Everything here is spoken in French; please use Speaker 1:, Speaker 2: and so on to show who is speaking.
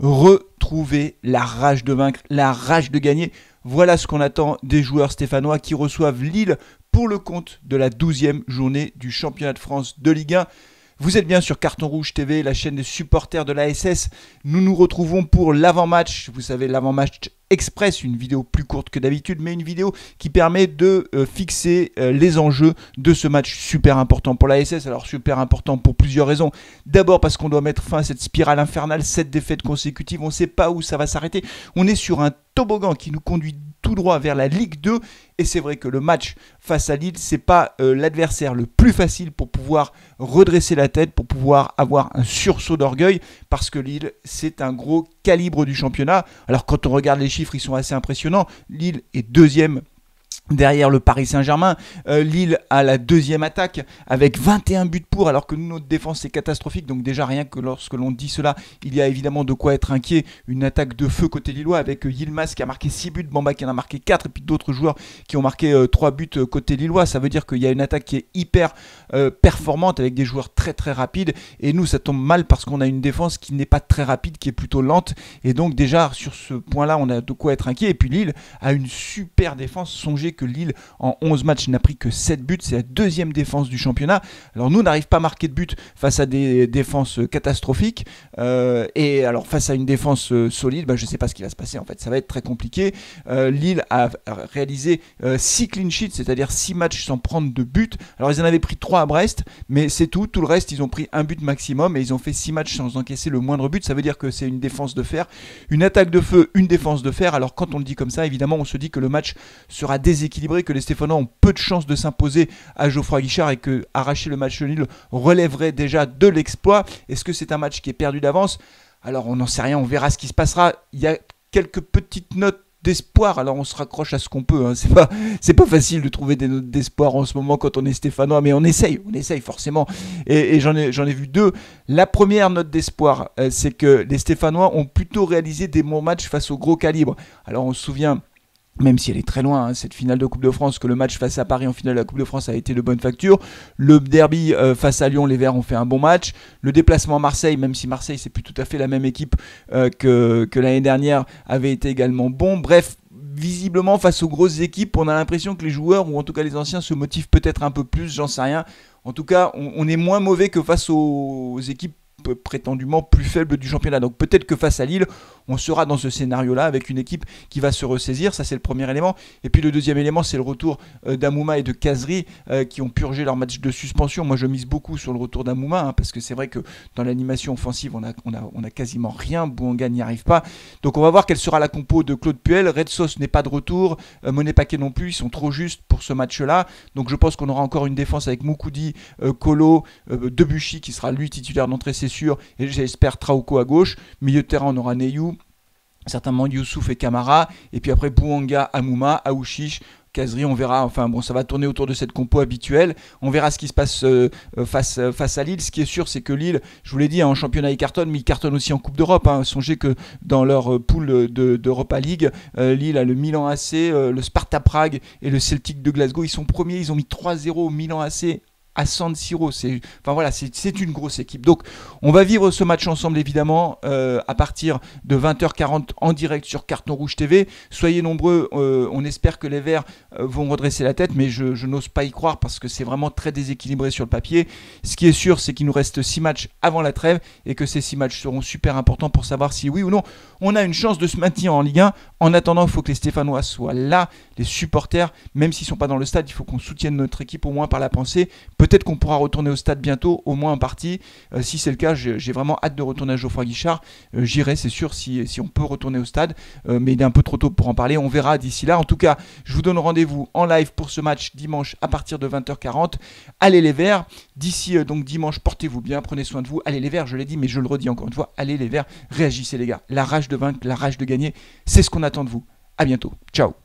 Speaker 1: retrouver la rage de vaincre, la rage de gagner. Voilà ce qu'on attend des joueurs stéphanois qui reçoivent Lille pour le compte de la 12e journée du championnat de France de Ligue 1. Vous êtes bien sur Carton Rouge TV, la chaîne des supporters de l'ASS. Nous nous retrouvons pour l'avant-match. Vous savez, l'avant-match express, une vidéo plus courte que d'habitude, mais une vidéo qui permet de fixer les enjeux de ce match super important pour l'ASS. Alors super important pour plusieurs raisons. D'abord parce qu'on doit mettre fin à cette spirale infernale, 7 défaites consécutives. On ne sait pas où ça va s'arrêter. On est sur un toboggan qui nous conduit tout droit vers la Ligue 2. Et c'est vrai que le match face à Lille, c'est pas l'adversaire le plus facile pour pouvoir redresser la tête, pour pouvoir avoir un sursaut d'orgueil, parce que Lille, c'est un gros calibre du championnat. Alors quand on regarde les chiffres, ils sont assez impressionnants. Lille est deuxième derrière le Paris Saint-Germain. Lille a la deuxième attaque avec 21 buts pour, alors que nous, notre défense est catastrophique. Donc déjà, rien que lorsque l'on dit cela, il y a évidemment de quoi être inquiet. Une attaque de feu côté lillois avec Yilmaz qui a marqué 6 buts, Bamba qui en a marqué 4, et puis d'autres joueurs qui ont marqué 3 buts côté lillois. Ça veut dire qu'il y a une attaque qui est hyper performante avec des joueurs très très rapides. Et nous, ça tombe mal parce qu'on a une défense qui n'est pas très rapide, qui est plutôt lente. Et donc déjà, sur ce point-là, on a de quoi être inquiet. Et puis Lille a une super défense. Songez que Lille, en 11 matchs, n'a pris que 7 buts. C'est la deuxième défense du championnat. Alors nous, on n'arrive pas à marquer de buts face à des défenses catastrophiques. Et alors face à une défense solide, je ne sais pas ce qui va se passer. En fait, ça va être très compliqué. Lille a réalisé 6 clean sheets, c'est-à-dire 6 matchs sans prendre de but. Alors ils en avaient pris 3 à Brest, mais c'est tout. Tout le reste, ils ont pris un but maximum et ils ont fait 6 matchs sans encaisser le moindre but. Ça veut dire que c'est une défense de fer, une attaque de feu, une défense de fer. Alors quand on le dit comme ça, évidemment, on se dit que le match sera déséquilibré, que les Stéphanois ont peu de chances de s'imposer à Geoffroy Guichard et que arracher le match nul relèverait déjà de l'exploit. Est-ce que c'est un match qui est perdu d'avance? Alors on n'en sait rien, on verra ce qui se passera. Il y a quelques petites notes d'espoir, alors on se raccroche à ce qu'on peut, hein. C'est pas facile de trouver des notes d'espoir en ce moment quand on est stéphanois, mais on essaye forcément, et j'en ai vu deux. La première note d'espoir, c'est que les Stéphanois ont plutôt réalisé des bons matchs face au gros calibre. Alors on se souvient, même si elle est très loin, cette finale de Coupe de France, que le match face à Paris en finale de la Coupe de France a été de bonne facture. Le derby face à Lyon, les Verts ont fait un bon match. Le déplacement à Marseille, même si Marseille c'est plus tout à fait la même équipe que l'année dernière, avait été également bon. Bref, visiblement face aux grosses équipes, on a l'impression que les joueurs, ou en tout cas les anciens, se motivent peut-être un peu plus, j'en sais rien. En tout cas, on est moins mauvais que face aux équipes prétendument plus faible du championnat. Donc peut-être que face à Lille, on sera dans ce scénario-là avec une équipe qui va se ressaisir. Ça, c'est le premier élément. Et puis le deuxième élément, c'est le retour d'Amouma et de Kazri qui ont purgé leur match de suspension. Moi, je mise beaucoup sur le retour d'Amouma parce que c'est vrai que dans l'animation offensive, on a quasiment rien. Bouanga n'y arrive pas. Donc on va voir quelle sera la compo de Claude Puel. Red Sauce n'est pas de retour. Monet Paquet non plus. Ils sont trop justes pour ce match-là. Donc je pense qu'on aura encore une défense avec Moukoudi, Kolo, Debuchy qui sera lui titulaire d'entrée, c'est sûr, et j'espère Traouko à gauche. Milieu de terrain, on aura Neyou, certainement Youssouf et Camara, et puis après Bouanga, Amouma, Aouchiche, Kazri, on verra. Enfin bon, ça va tourner autour de cette compo habituelle. On verra ce qui se passe face à Lille. Ce qui est sûr, c'est que Lille, je vous l'ai dit, en championnat ils cartonnent, mais ils cartonnent aussi en Coupe d'Europe. Songez que dans leur poule d'Europa League, Lille a le Milan AC, le Sparta Prague et le Celtic de Glasgow. Ils sont premiers, ils ont mis 3-0 au Milan AC à San Siro. C'est une grosse équipe. Donc on va vivre ce match ensemble évidemment à partir de 20h40 en direct sur Carton Rouge TV. Soyez nombreux, on espère que les Verts vont redresser la tête, mais je n'ose pas y croire parce que c'est vraiment très déséquilibré sur le papier. Ce qui est sûr, c'est qu'il nous reste 6 matchs avant la trêve et que ces 6 matchs seront super importants pour savoir si oui ou non on a une chance de se maintenir en Ligue 1. En attendant, il faut que les Stéphanois soient là, les supporters, même s'ils ne sont pas dans le stade, il faut qu'on soutienne notre équipe au moins par la pensée. Peut-être qu'on pourra retourner au stade bientôt, au moins en partie. Si c'est le cas, j'ai vraiment hâte de retourner à Geoffroy Guichard. J'irai, c'est sûr, si on peut retourner au stade. Mais il est un peu trop tôt pour en parler. On verra d'ici là. En tout cas, je vous donne rendez-vous en live pour ce match dimanche à partir de 20h40. Allez les Verts. D'ici donc dimanche, portez-vous bien, prenez soin de vous. Allez les Verts, je l'ai dit, mais je le redis encore une fois. Allez les Verts, réagissez les gars. La rage de vaincre, la rage de gagner, c'est ce qu'on attend de vous. À bientôt. Ciao.